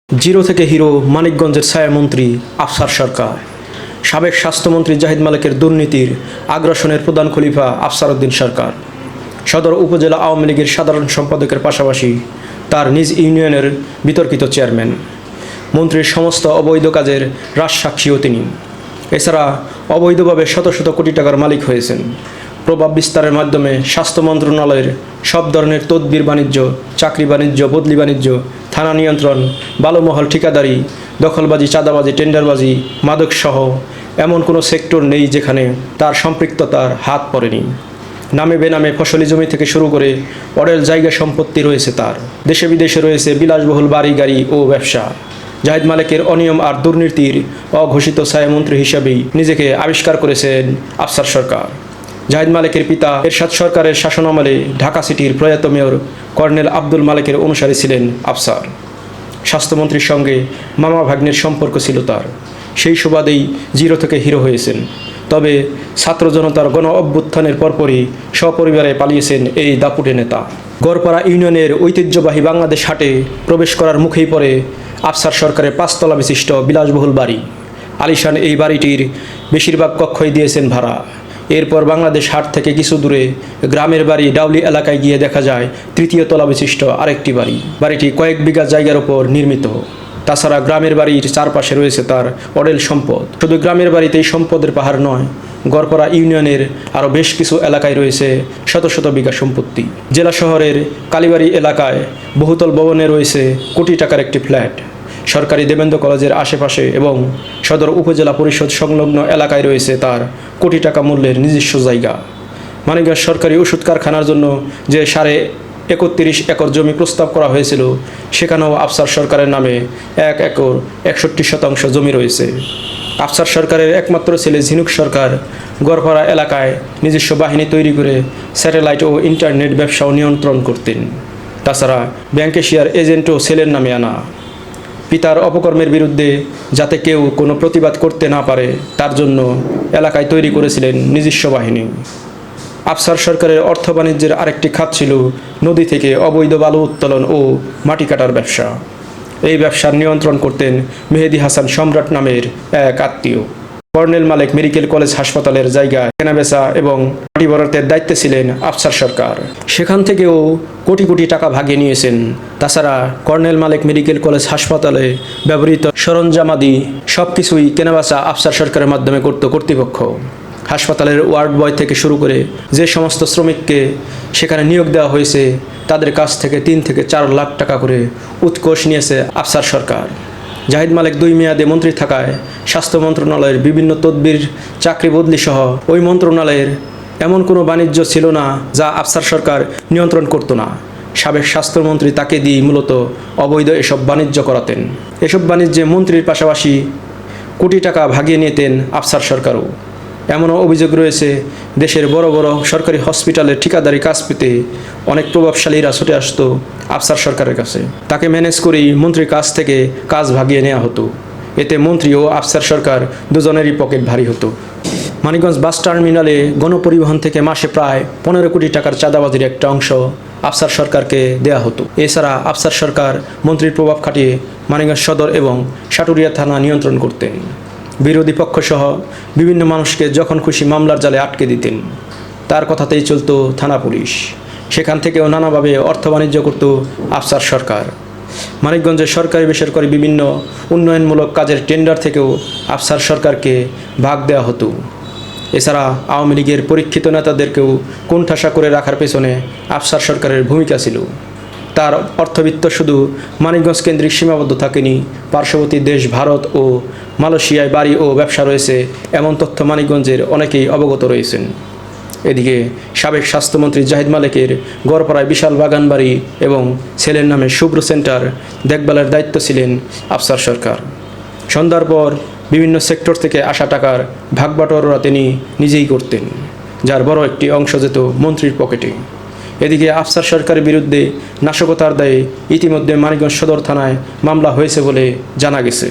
Zero থেকে hero মানিকগঞ্জের ছায়ামন্ত্রী আফসার সরকার। সাবেক স্বাস্থ্যমন্ত্রী জাহিদ মালেকের দুর্নীতির আগ্রাসনের প্রধান খলিফা আফসার উদ্দিন সরকার। সদর উপজেলা আওয়ামী লীগের সাধারণ সম্পাদকের পাশাপাশি তার নিজ ইউনিয়নের বিতর্কিত চেয়ারম্যান। মন্ত্রীর সমস্ত অবৈধ কাজের রাজসাক্ষীও তিনি। এছাড়া অবৈধভাবে শত শত কোটি টাকার মালিক হয়েছেন। প্রভাব বিস্তারের মাধ্যমে স্বাস্থ্য মন্ত্রণালয়ের সব ধরনের তদবির বাণিজ্য, চাকরি বাণিজ্য, বদলি বাণিজ্য, থানা নিয়ন্ত্রণ, বালুমহল ঠিকাদারি, দখলবাজি, চাঁদাবাজি, টেন্ডারবাজি, মাদকসহ এমন কোনো সেক্টর নেই যেখানে তার সম্পৃক্ততার হাত পড়েনি। নামে বেনামে ফসলি জমি থেকে শুরু করে অডেল জায়গা সম্পত্তি রয়েছে তার। দেশে বিদেশে রয়েছে বিলাসবহুল বাড়ি গাড়ি ও ব্যবসা। জাহিদ মালেকের অনিয়ম আর দুর্নীতির অঘোষিত ছায়ামন্ত্রী হিসাবেই নিজেকে আবিষ্কার করেছেন আফসার সরকার। জাহিদ মালেকের পিতা এরশাদ সরকারের শাসনামলে ঢাকা সিটির প্রয়াত মেয়র কর্নেল আব্দুল মালেকের অনুসারী ছিলেন আফসার। স্বাস্থ্যমন্ত্রীর সঙ্গে মামা ভাগ্নের সম্পর্ক ছিল তার। সেই সুবাদেই জিরো থেকে হিরো হয়েছেন। তবে ছাত্র জনতার গণ অভ্যুত্থানের পরপরই সপরিবারে পালিয়েছেন এই দাপুটে নেতা। গড়পাড়া ইউনিয়নের ঐতিহ্যবাহী বাংলাদেশ হাটে প্রবেশ করার মুখেই পড়ে আফসার সরকারের 5 তলা বিশিষ্ট বিলাসবহুল বাড়ি। আলিশান এই বাড়িটির বেশিরভাগ কক্ষই দিয়েছেন ভাড়া। এরপর বাংলাদেশ হাট থেকে কিছু দূরে গ্রামের বাড়ি ডাউলি এলাকায় গিয়ে দেখা যায় 3য় তলা বিশিষ্ট আরেকটি বাড়ি। বাড়িটি কয়েক বিঘা জায়গার ওপর নির্মিত। তাছাড়া গ্রামের বাড়ির চারপাশে রয়েছে তার অডেল সম্পদ। শুধু গ্রামের বাড়িতেই সম্পদের পাহাড় নয়, গড়পাড়া ইউনিয়নের আরও বেশ কিছু এলাকায় রয়েছে শত শত বিঘা সম্পত্তি। জেলা শহরের কালীবাড়ি এলাকায় বহুতল ভবনে রয়েছে কোটি টাকার একটি ফ্ল্যাট। সরকারি দেবেন্দ্র কলেজের আশেপাশে এবং সদর উপজেলা পরিষদ সংলগ্ন এলাকায় রয়েছে তার কোটি টাকা মূল্যের নিজস্ব জায়গা। মানিকগঞ্জ সরকারি ওষুধ কারখানার জন্য যে 31.5 একর জমি প্রস্তাব করা হয়েছিল, সেখানেও আফসার সরকারের নামে 1 একর 61% জমি রয়েছে। আফসার সরকারের একমাত্র ছেলে ঝিনুক সরকার গড়পাড়া এলাকায় নিজস্ব বাহিনী তৈরি করে স্যাটেলাইট ও ইন্টারনেট ব্যবসাও নিয়ন্ত্রণ করতেন। তাছাড়া ব্যাংকে শেয়ার এজেন্টও ছেলের নামে আনা। পিতার অপকর্মের বিরুদ্ধে যাতে কেউ কোনো প্রতিবাদ করতে না পারে তার জন্য এলাকায় তৈরি করেছিলেন নিজস্ব বাহিনী। আফসার সরকারের অর্থ বাণিজ্যের আরেকটি খাত ছিল নদী থেকে অবৈধ বালু উত্তোলন ও মাটি কাটার ব্যবসা। এই ব্যবসার নিয়ন্ত্রণ করতেন মেহেদী হাসান সম্রাট নামের এক আত্মীয়। কর্নেল মালেক মেডিকেল কলেজ হাসপাতালের জায়গায় কেনাবেচা এবং মাটি বরাদ্দের দায়িত্বে ছিলেন আফসার সরকার। সেখান থেকেও কোটি কোটি টাকা ভাগিয়ে নিয়েছেন। তাছাড়া কর্নেল মালেক মেডিকেল কলেজ হাসপাতালে ব্যবহৃত সরঞ্জামাদি সব কিছুই কেনাবেচা আফসার সরকারের মাধ্যমে করত কর্তৃপক্ষ। হাসপাতালের ওয়ার্ড বয় থেকে শুরু করে যে সমস্ত শ্রমিককে সেখানে নিয়োগ দেওয়া হয়েছে তাদের কাছ থেকে 3 থেকে 4 লাখ টাকা করে উৎকোষ নিয়েছে আফসার সরকার। জাহিদ মালেক 2 মেয়াদে মন্ত্রী থাকায় স্বাস্থ্য মন্ত্রণালয়ের বিভিন্ন তদবির, চাকরি বদলি সহ ওই মন্ত্রণালয়ের এমন কোনো বাণিজ্য ছিল না যা আফসার সরকার নিয়ন্ত্রণ করত না। সাবেক স্বাস্থ্যমন্ত্রী তাকে দিয়ে মূলত অবৈধ এসব বাণিজ্য করাতেন। এসব বাণিজ্যে মন্ত্রীর পাশাপাশি কোটি টাকা ভাগিয়ে নিতেন আফসার সরকারও। এমনও অভিযোগ রয়েছে, দেশের বড় বড় সরকারি হসপিটালের ঠিকাদারি কাজ পেতে অনেক প্রভাবশালীরা ছুটে আসতো আফসার সরকারের কাছে। তাকে ম্যানেজ করেই মন্ত্রীর কাছ থেকে কাজ ভাগিয়ে নেওয়া হতো। এতে মন্ত্রী ও আফসার সরকার দুজনেরই পকেট ভারী হতো। মানিকগঞ্জ বাস টার্মিনালে গণপরিবহন থেকে মাসে প্রায় 15 কোটি টাকার চাঁদাবাজির একটা অংশ আফসার সরকারকে দেয়া হতো। এছাড়া আফসার সরকার মন্ত্রীর প্রভাব খাটিয়ে মানিকগঞ্জ সদর এবং সাটুরিয়া থানা নিয়ন্ত্রণ করতেন। বিরোধী পক্ষসহ বিভিন্ন মানুষকে যখন খুশি মামলার জালে আটকে দিতেন। তার কথাতেই চলত থানা পুলিশ। সেখান থেকেও নানাভাবে অর্থ বাণিজ্য করত আফসার সরকার। মানিকগঞ্জের সরকারি বেসরকারি বিভিন্ন উন্নয়নমূলক কাজের টেন্ডার থেকেও আফসার সরকারকে ভাগ দেওয়া হতো। এছাড়া আওয়ামী লীগের পরীক্ষিত নেতাদেরকেও কোণঠাসা করে রাখার পেছনে আফসার সরকারের ভূমিকা ছিল। তার অর্থবিত্ত শুধু মানিকগঞ্জ কেন্দ্রিক সীমাবদ্ধ থাকেনি, পার্শ্ববর্তী দেশ ভারত ও মালয়েশিয়ায় বাড়ি ও ব্যবসা রয়েছে এমন তথ্য মানিকগঞ্জের অনেকেই অবগত রয়েছেন। এদিকে সাবেক স্বাস্থ্যমন্ত্রী জাহিদ মালেকের গড়পাড়ায় বিশাল বাগান বাড়ি এবং ছেলের নামে শুভ্র সেন্টার দেখভালের দায়িত্ব ছিলেন আফসার সরকার। সন্ধ্যার পর বিভিন্ন সেক্টর থেকে আসা টাকার ভাগবাটোয়ারা তিনি নিজেই করতেন, যার বড় একটি অংশ যেত মন্ত্রীর পকেটে। এদিকে আফসার সরকারের বিরুদ্ধে নাশকতার দায়ে ইতিমধ্যে মানিকগঞ্জ সদর থানায় মামলা হয়েছে বলে জানা গেছে।